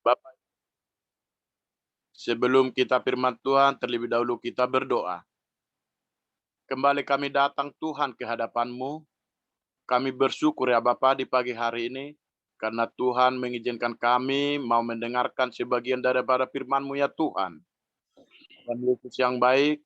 Bapak, sebelum kita firman Tuhan, terlebih dahulu kita berdoa. Kembali kami datang Tuhan ke hadapan-Mu. Kami bersyukur ya Bapa di pagi hari ini, karena Tuhan mengizinkan kami mau mendengarkan sebagian daripada firman-Mu ya Tuhan. Tuhan Yesus yang baik,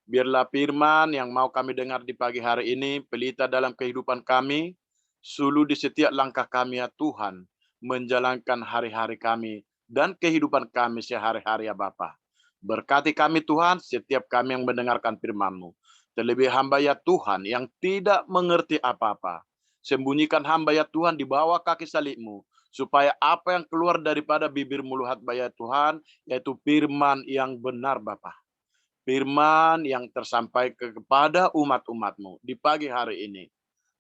biarlah firman yang mau kami dengar di pagi hari ini, pelita dalam kehidupan kami, suluh di setiap langkah kami ya Tuhan, menjalankan hari-hari kami dan kehidupan kami sehari-hari ya Bapa. Berkati kami Tuhan, setiap kami yang mendengarkan firman-Mu. Terlebih hamba ya Tuhan yang tidak mengerti apa-apa. Sembunyikan hamba ya Tuhan di bawah kaki salib-Mu, supaya apa yang keluar daripada bibir mulut hamba ya Tuhan, yaitu firman yang benar Bapa. Firman yang tersampaikan kepada umat-umat-Mu di pagi hari ini.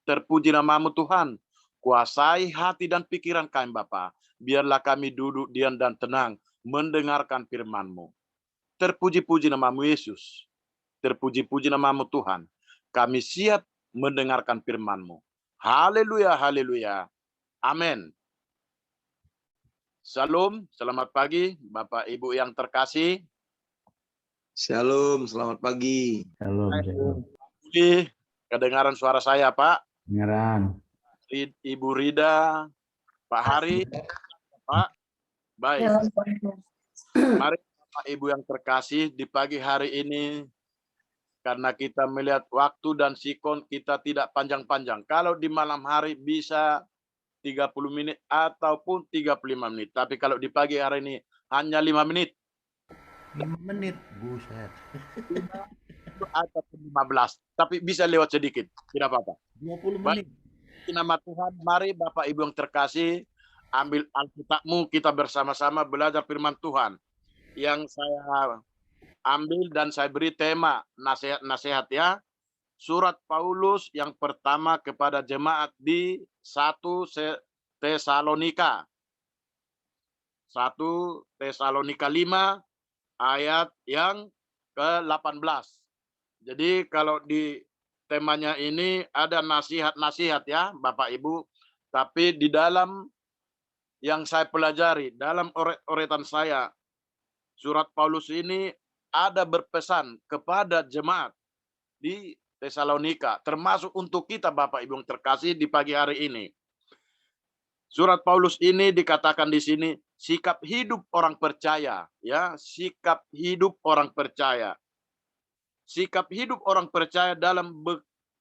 Terpuji nama-Mu Tuhan. Kuasai hati dan pikiran kami Bapa. Biarlah kami duduk diam dan tenang mendengarkan firman-Mu. Terpuji-puji nama-Mu Yesus. Terpuji-puji nama-Mu Tuhan. Kami siap mendengarkan firman-Mu. Haleluya, haleluya. Amin. Salam, selamat pagi Bapak Ibu yang terkasih. Shalom, selamat pagi. Shalom, shalom. Kedengaran suara saya, Pak? Kedengaran. Ibu Rida, Pak Hari, Pak. Baik. Mari Bapak Ibu yang terkasih di pagi hari ini, karena kita melihat waktu dan sikon kita tidak panjang-panjang. Kalau di malam hari bisa 30 menit ataupun 35 menit. Tapi kalau di pagi hari ini hanya 5 menit. 5 menit, buset. Atau 15, tapi bisa lewat sedikit, tidak apa-apa. 20 menit. Baik, nama Tuhan, mari Bapak Ibu yang terkasih, ambil Alkitabmu, kita bersama-sama belajar firman Tuhan. Yang saya ambil dan saya beri tema nasihat-nasihat ya. Surat Paulus yang pertama kepada jemaat di 1 Tesalonika. 1 Tesalonika 5 ayat yang ke-18. Jadi kalau di temanya ini ada nasihat-nasihat ya Bapak Ibu. Tapi di dalam yang saya pelajari, dalam oretan saya, surat Paulus ini ada berpesan kepada jemaat di Tesalonika. Termasuk untuk kita Bapak Ibu yang terkasih di pagi hari ini. Surat Paulus ini dikatakan di sini, sikap hidup orang percaya. Ya, sikap hidup orang percaya. Sikap hidup orang percaya dalam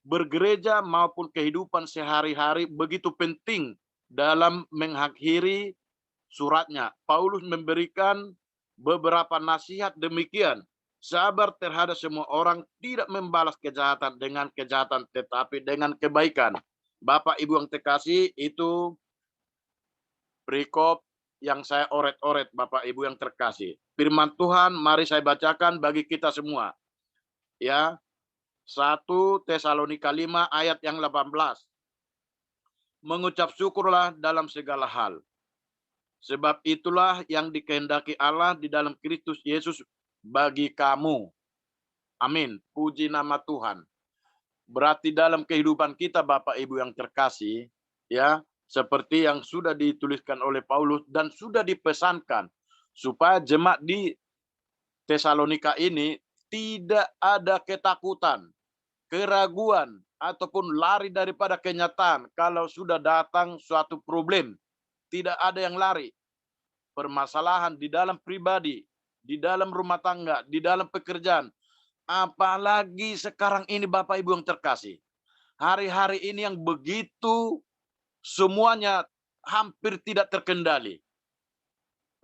bergereja maupun kehidupan sehari-hari begitu penting dalam mengakhiri suratnya. Paulus memberikan beberapa nasihat demikian. Sabar terhadap semua orang, tidak membalas kejahatan dengan kejahatan, tetapi dengan kebaikan. Bapak Ibu yang terkasih, itu perikop yang saya oret-oret Bapak Ibu yang terkasih. Firman Tuhan, mari saya bacakan bagi kita semua. Ya, 1 Tesalonika 5 ayat yang 18. Mengucap syukurlah dalam segala hal. Sebab itulah yang dikehendaki Allah di dalam Kristus Yesus bagi kamu. Amin. Puji nama Tuhan. Berarti dalam kehidupan kita Bapak Ibu yang terkasih, ya, seperti yang sudah dituliskan oleh Paulus dan sudah dipesankan supaya jemaat di Tesalonika ini tidak ada ketakutan, keraguan, ataupun lari daripada kenyataan. Kalau sudah datang suatu problem, tidak ada yang lari. Permasalahan di dalam pribadi, di dalam rumah tangga, di dalam pekerjaan. Apalagi sekarang ini Bapak Ibu yang terkasih. Hari-hari ini yang begitu semuanya hampir tidak terkendali.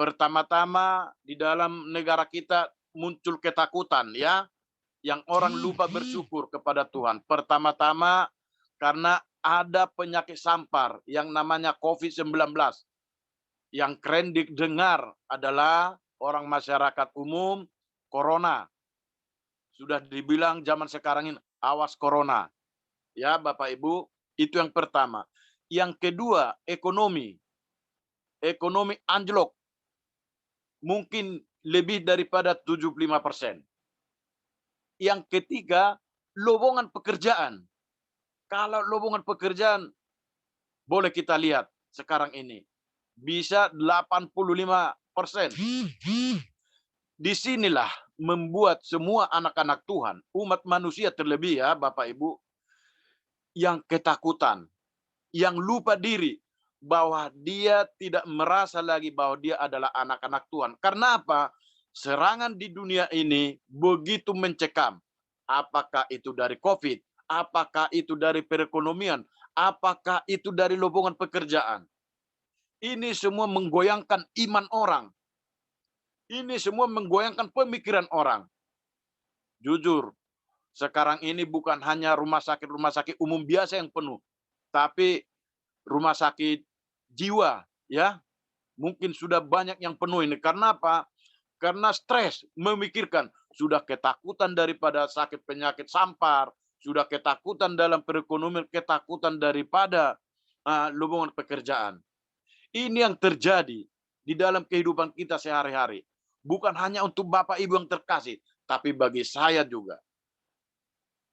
Pertama-tama di dalam negara kita muncul ketakutan ya, yang orang lupa bersyukur kepada Tuhan. Pertama-tama karena ada penyakit sampar yang namanya COVID-19. Yang keren didengar adalah orang masyarakat umum, corona. Sudah dibilang zaman sekarang ini, awas corona. Ya Bapak Ibu, itu yang pertama. Yang kedua, ekonomi. Ekonomi anjlok. Mungkin lebih daripada 75%. Yang ketiga, lowongan pekerjaan. Kalau lowongan pekerjaan, boleh kita lihat sekarang ini. bisa 85%. Disinilah membuat semua anak-anak Tuhan, umat manusia terlebih ya Bapak Ibu, yang ketakutan, yang lupa diri, bahwa dia tidak merasa lagi bahwa dia adalah anak-anak Tuhan. Karena apa? Serangan di dunia ini begitu mencekam. Apakah itu dari COVID? Apakah itu dari perekonomian? Apakah itu dari lowongan pekerjaan? Ini semua menggoyangkan iman orang. Ini semua menggoyangkan pemikiran orang. Jujur, sekarang ini bukan hanya rumah sakit umum biasa yang penuh, tapi rumah sakit jiwa, ya, mungkin sudah banyak yang penuh ini. Karena apa? Karena stres, memikirkan, sudah ketakutan daripada sakit penyakit sampar, sudah ketakutan dalam perekonomian, ketakutan daripada lowongan pekerjaan. Ini yang terjadi di dalam kehidupan kita sehari-hari. Bukan hanya untuk Bapak Ibu yang terkasih, tapi bagi saya juga.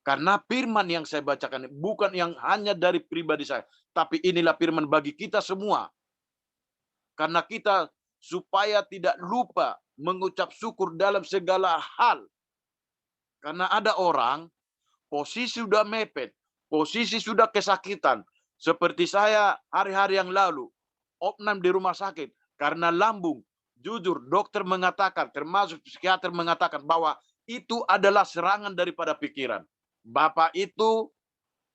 Karena firman yang saya bacakan bukan yang hanya dari pribadi saya, tapi inilah firman bagi kita semua. Karena kita supaya tidak lupa mengucap syukur dalam segala hal. Karena ada orang, posisi sudah mepet, posisi sudah kesakitan. Seperti saya hari-hari yang lalu, opnam di rumah sakit, karena lambung. Jujur, dokter mengatakan, termasuk psikiater mengatakan bahwa itu adalah serangan daripada pikiran. Bapak itu,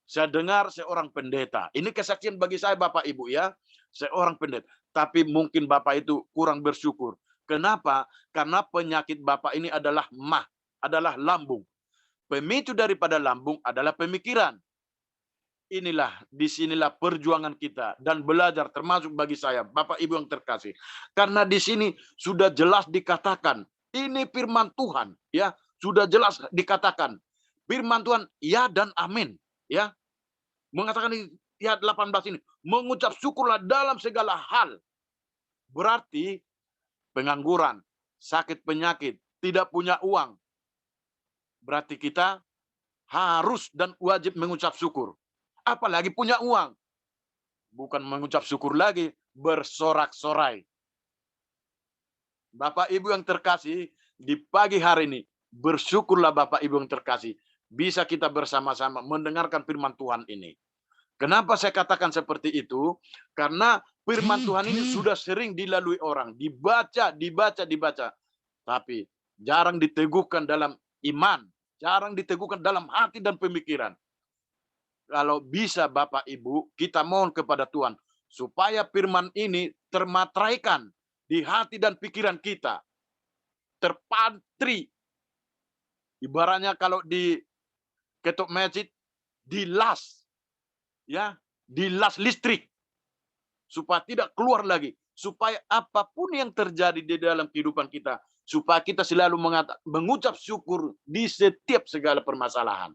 saya dengar seorang pendeta. Ini kesaksian bagi saya Bapak Ibu ya, seorang pendeta. Tapi mungkin Bapak itu kurang bersyukur. Kenapa? Karena penyakit Bapak ini adalah adalah lambung. Pemicu daripada lambung adalah pemikiran. Disinilah perjuangan kita dan belajar, termasuk bagi saya, Bapak Ibu yang terkasih. Karena di sini sudah jelas dikatakan, ini firman Tuhan, ya, sudah jelas dikatakan. Firman Tuhan, ya dan amin, ya. Mengatakan di ayat 18 ini, mengucap syukurlah dalam segala hal. Berarti pengangguran, sakit penyakit, tidak punya uang. Berarti kita harus dan wajib mengucap syukur. Apalagi punya uang. Bukan mengucap syukur lagi, bersorak-sorai. Bapak Ibu yang terkasih, di pagi hari ini, bersyukurlah Bapak Ibu yang terkasih. Bisa kita bersama-sama mendengarkan firman Tuhan ini. Kenapa saya katakan seperti itu? Karena firman Tuhan ini sudah sering dilalui orang. Dibaca. Tapi jarang diteguhkan dalam iman. Jarang diteguhkan dalam hati dan pemikiran. Kalau bisa Bapak Ibu, kita mohon kepada Tuhan supaya firman ini termateraikan di hati dan pikiran kita. Terpatri. Ibaratnya kalau di ketok masjid, dilas. Ya, dilas listrik. Supaya tidak keluar lagi. Supaya apapun yang terjadi di dalam kehidupan kita, supaya kita selalu mengucap syukur di setiap segala permasalahan.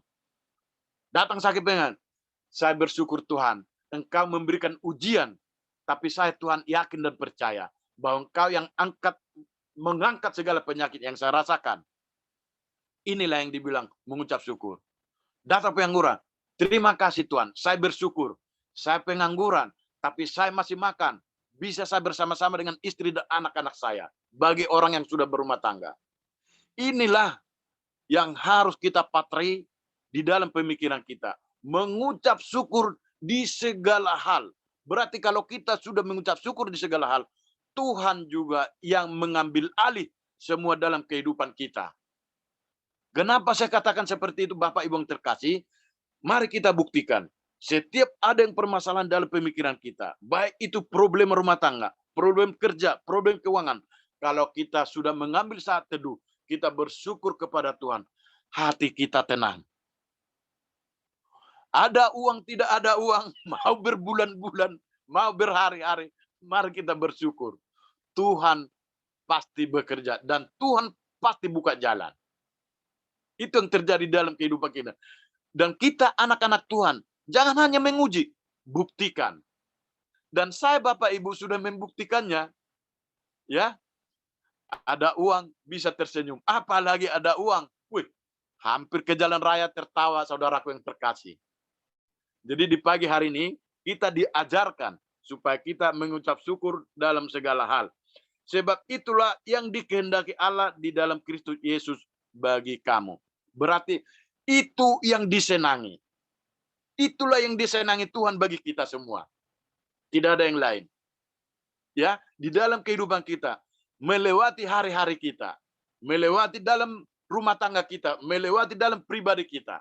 Datang sakit pengen, saya bersyukur Tuhan, Engkau memberikan ujian, tapi saya Tuhan yakin dan percaya bahwa Engkau yang mengangkat segala penyakit yang saya rasakan. Inilah yang dibilang mengucap syukur. Datang pengangguran, terima kasih Tuhan, saya bersyukur. Saya pengangguran, tapi saya masih makan. Bisa saya bersama-sama dengan istri dan anak-anak saya. Bagi orang yang sudah berumah tangga. Inilah yang harus kita patri di dalam pemikiran kita. Mengucap syukur di segala hal. Berarti kalau kita sudah mengucap syukur di segala hal, Tuhan juga yang mengambil alih semua dalam kehidupan kita. Kenapa saya katakan seperti itu Bapak Ibu yang terkasih? Mari kita buktikan. Setiap ada yang permasalahan dalam pemikiran kita, baik itu problem rumah tangga, problem kerja, problem keuangan. Kalau kita sudah mengambil saat teduh, kita bersyukur kepada Tuhan, hati kita tenang. Ada uang, tidak ada uang, mau berbulan-bulan, mau berhari-hari, mari kita bersyukur. Tuhan pasti bekerja dan Tuhan pasti buka jalan. Itu yang terjadi dalam kehidupan kita. Dan kita anak-anak Tuhan, jangan hanya menguji, buktikan. Dan saya Bapak Ibu sudah membuktikannya. Ya, ada uang bisa tersenyum, apalagi ada uang. Wih, hampir ke jalan raya tertawa saudaraku yang terkasih. Jadi di pagi hari ini kita diajarkan supaya kita mengucap syukur dalam segala hal. Sebab itulah yang dikehendaki Allah di dalam Kristus Yesus bagi kamu. Berarti itu yang disenangi. Itulah yang disenangi Tuhan bagi kita semua. Tidak ada yang lain. Ya, di dalam kehidupan kita, melewati hari-hari kita, melewati dalam rumah tangga kita, melewati dalam pribadi kita.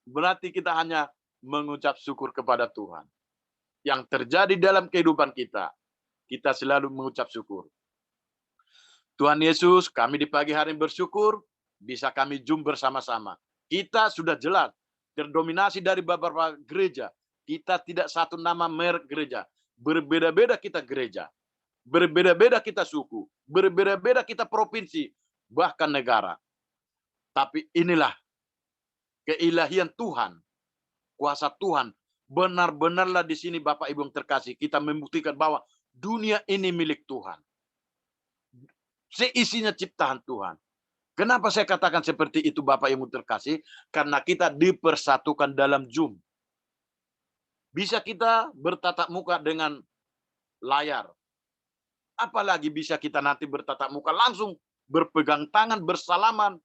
Berarti kita hanya mengucap syukur kepada Tuhan. Yang terjadi dalam kehidupan kita, kita selalu mengucap syukur. Tuhan Yesus, kami di pagi hari bersyukur, bisa kami zoom bersama-sama. Kita sudah jelas, terdominasi dari beberapa gereja. Kita tidak satu nama merek gereja. Berbeda-beda kita gereja. Berbeda-beda kita suku. Berbeda-beda kita provinsi. Bahkan negara. Tapi inilah keilahian Tuhan. Kuasa Tuhan. Benar-benarlah di sini Bapak Ibu yang terkasih. Kita membuktikan bahwa dunia ini milik Tuhan. Seisinya ciptaan Tuhan. Kenapa saya katakan seperti itu Bapak Ibu terkasih? Karena kita dipersatukan dalam Zoom. Bisa kita bertatap muka dengan layar. Apalagi bisa kita nanti bertatap muka langsung berpegang tangan, bersalaman.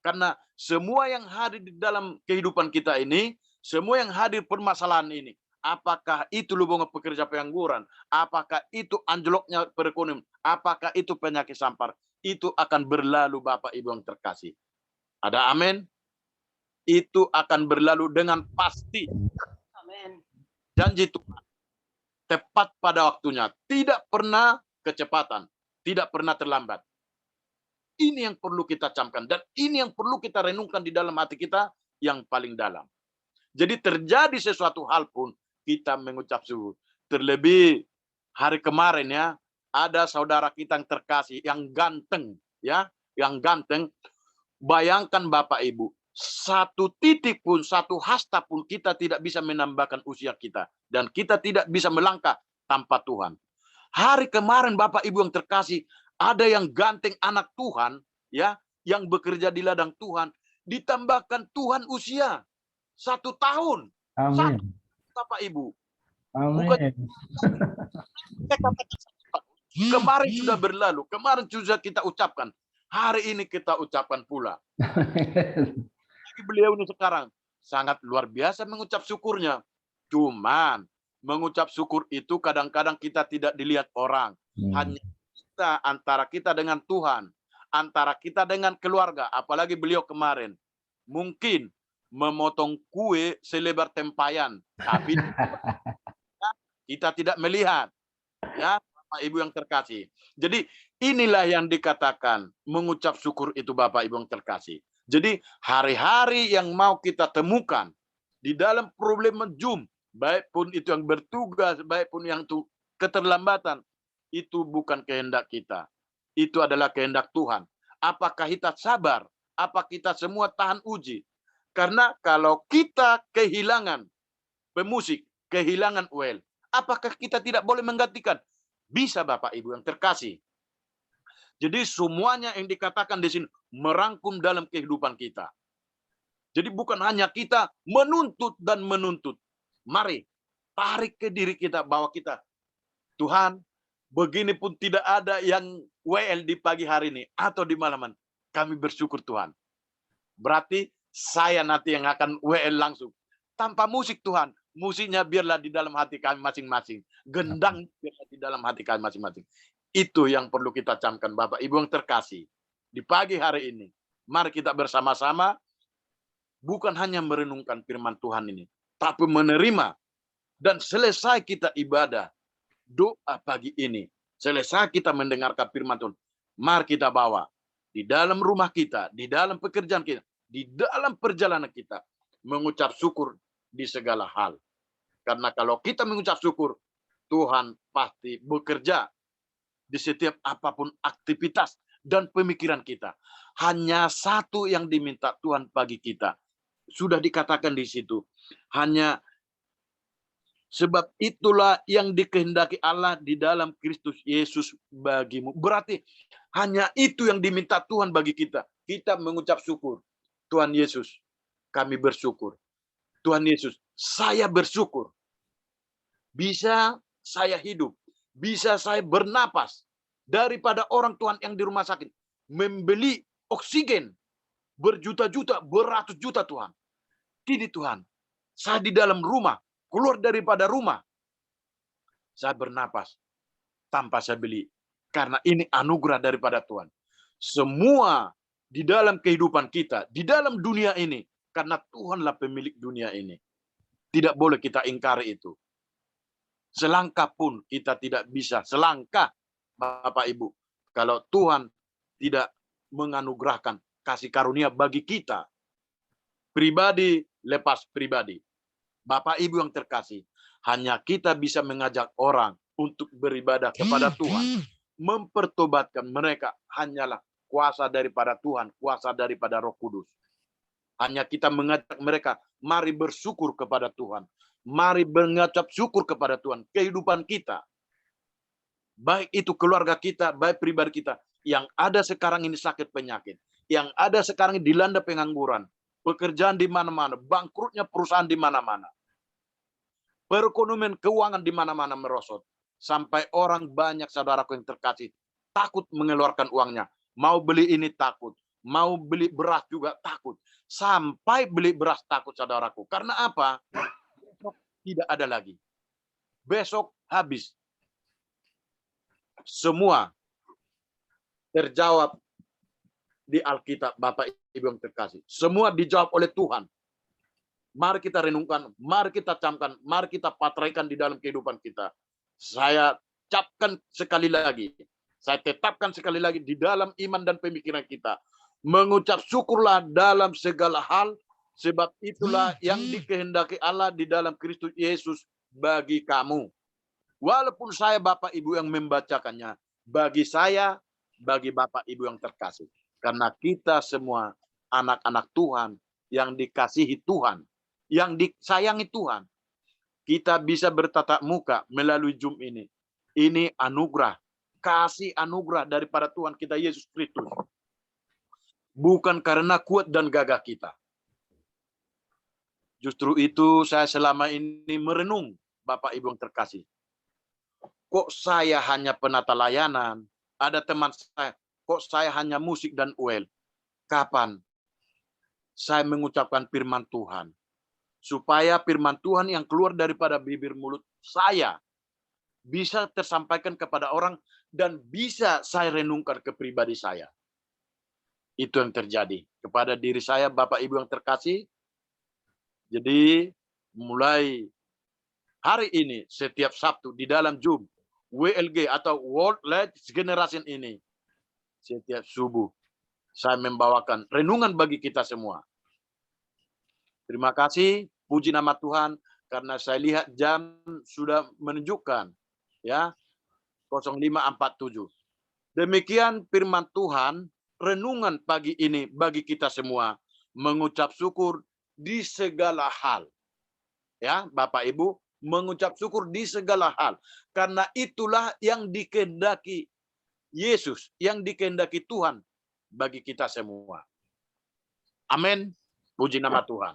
Karena semua yang hadir di dalam kehidupan kita ini, semua yang hadir permasalahan ini, apakah itu lubang pekerja pengangguran, apakah itu anjloknya perekonomian, apakah itu penyakit sampar, itu akan berlalu Bapak Ibu yang terkasih. Ada amin? Itu akan berlalu dengan pasti. Amin. Janji Tuhan. Tepat pada waktunya. Tidak pernah kecepatan. Tidak pernah terlambat. Ini yang perlu kita camkan. Dan ini yang perlu kita renungkan di dalam hati kita yang paling dalam. Jadi terjadi sesuatu hal pun kita mengucap syukur. Terlebih hari kemarin ya, ada saudara kita yang terkasih, yang ganteng, ya, yang ganteng. Bayangkan Bapak Ibu, satu titik pun, satu hasta pun kita tidak bisa menambahkan usia kita. Dan kita tidak bisa melangkah tanpa Tuhan. Hari kemarin Bapak Ibu yang terkasih, ada yang ganteng anak Tuhan, ya, yang bekerja di ladang Tuhan, ditambahkan Tuhan usia 1 tahun. Amin. Bapak Ibu. Amin. Kemarin sudah berlalu, kemarin sudah kita ucapkan. Hari ini kita ucapkan pula. Jadi beliau ini sekarang sangat luar biasa mengucap syukurnya. Cuman mengucap syukur itu kadang-kadang kita tidak dilihat orang. Hanya kita, antara kita dengan Tuhan, antara kita dengan keluarga. Apalagi beliau kemarin. Mungkin memotong kue selebar tempayan, tapi kita tidak melihat, ya Bapak Ibu yang terkasih. Jadi inilah yang dikatakan mengucap syukur itu Bapak Ibu yang terkasih. Jadi hari-hari yang mau kita temukan di dalam problem Zoom, baik pun itu yang bertugas, baik pun yang keterlambatan, itu bukan kehendak kita. Itu adalah kehendak Tuhan. Apakah kita sabar? Apa kita semua tahan uji? Karena kalau kita kehilangan pemusik, kehilangan UL, apakah kita tidak boleh menggantikan? Bisa Bapak Ibu yang terkasih. Jadi semuanya yang dikatakan di sini merangkum dalam kehidupan kita. Jadi bukan hanya kita menuntut dan menuntut. Mari tarik ke diri kita bahwa kita, Tuhan, begini pun tidak ada yang WL di pagi hari ini atau di malaman. Kami bersyukur Tuhan. Berarti saya nanti yang akan WL langsung. Tanpa musik Tuhan. Musiknya biarlah di dalam hati kami masing-masing. Gendang biarlah di dalam hati kami masing-masing. Itu yang perlu kita camkan Bapak Ibu yang terkasih. Di pagi hari ini. Mari kita bersama-sama. Bukan hanya merenungkan firman Tuhan ini. Tapi menerima. Dan selesai kita ibadah. Doa pagi ini. Selesai kita mendengarkan firman Tuhan. Mari kita bawa. Di dalam rumah kita. Di dalam pekerjaan kita. Di dalam perjalanan kita mengucap syukur di segala hal. Karena kalau kita mengucap syukur, Tuhan pasti bekerja di setiap apapun aktivitas dan pemikiran kita. Hanya satu yang diminta Tuhan bagi kita. Sudah dikatakan di situ. Hanya sebab itulah yang dikehendaki Allah di dalam Kristus Yesus bagimu. Berarti hanya itu yang diminta Tuhan bagi kita. Kita mengucap syukur. Tuhan Yesus, kami bersyukur. Tuhan Yesus, saya bersyukur. bisa saya hidup, bisa saya bernapas, daripada orang Tuhan yang di rumah sakit membeli oksigen berjuta-juta, beratus juta Tuhan. Tidak Tuhan, saya di dalam rumah, keluar daripada rumah, saya bernapas tanpa saya beli. Karena ini anugerah daripada Tuhan. Semua di dalam kehidupan kita, di dalam dunia ini, karena Tuhanlah pemilik dunia ini. Tidak boleh kita ingkari itu. Selangkah pun kita tidak bisa, selangkah Bapak Ibu, kalau Tuhan tidak menganugerahkan kasih karunia bagi kita. Pribadi lepas pribadi. Bapak Ibu yang terkasih, hanya kita bisa mengajak orang untuk beribadah kepada Tuhan. Mempertobatkan mereka hanyalah kuasa daripada Tuhan, kuasa daripada Roh Kudus. Hanya kita mengajak mereka, mari bersyukur kepada Tuhan. Mari mengucap syukur kepada Tuhan. Kehidupan kita, baik itu keluarga kita, baik pribadi kita, yang ada sekarang ini sakit penyakit, yang ada sekarang ini dilanda pengangguran, pekerjaan di mana-mana, bangkrutnya perusahaan di mana-mana, perekonomian keuangan di mana-mana merosot, sampai orang banyak saudaraku yang terkasih takut mengeluarkan uangnya, mau beli ini takut, mau beli beras juga takut, sampai beli beras takut saudaraku. Karena apa? Besok tidak ada lagi, besok habis. Semua terjawab di Alkitab, Bapak Ibu yang terkasih. Semua dijawab oleh Tuhan. Mari kita renungkan, mari kita camkan, mari kita patraikan di dalam kehidupan kita. Saya capkan sekali lagi, saya tetapkan sekali lagi di dalam iman dan pemikiran kita. Mengucap syukurlah dalam segala hal, sebab itulah yang dikehendaki Allah di dalam Kristus Yesus bagi kamu. Walaupun saya Bapak Ibu yang membacakannya, bagi saya, bagi Bapak Ibu yang terkasih. Karena kita semua anak-anak Tuhan, yang dikasihi Tuhan, yang disayangi Tuhan. Kita bisa bertatap muka melalui Zoom ini. Ini anugerah, kasih anugerah daripada Tuhan kita Yesus Kristus. Bukan karena kuat dan gagah kita. Justru itu saya selama ini merenung, Bapak Ibu yang terkasih. Kok saya hanya penata layanan? Ada teman saya, kok saya hanya musik dan UL? Kapan saya mengucapkan firman Tuhan? Supaya firman Tuhan yang keluar daripada bibir mulut saya bisa tersampaikan kepada orang dan bisa saya renungkan ke pribadi saya. Itu yang terjadi kepada diri saya, Bapak Ibu yang terkasih. Jadi mulai hari ini, setiap Sabtu di dalam Zoom, WLG atau World Latest Generation ini, setiap subuh saya membawakan renungan bagi kita semua. Terima kasih, puji nama Tuhan, karena saya lihat jam sudah menunjukkan ya 05.47. Demikian firman Tuhan, renungan pagi ini bagi kita semua, mengucap syukur di segala hal. Ya, Bapak Ibu, mengucap syukur di segala hal. Karena itulah yang dikehendaki Yesus, yang dikehendaki Tuhan bagi kita semua. Amin. Puji nama Tuhan.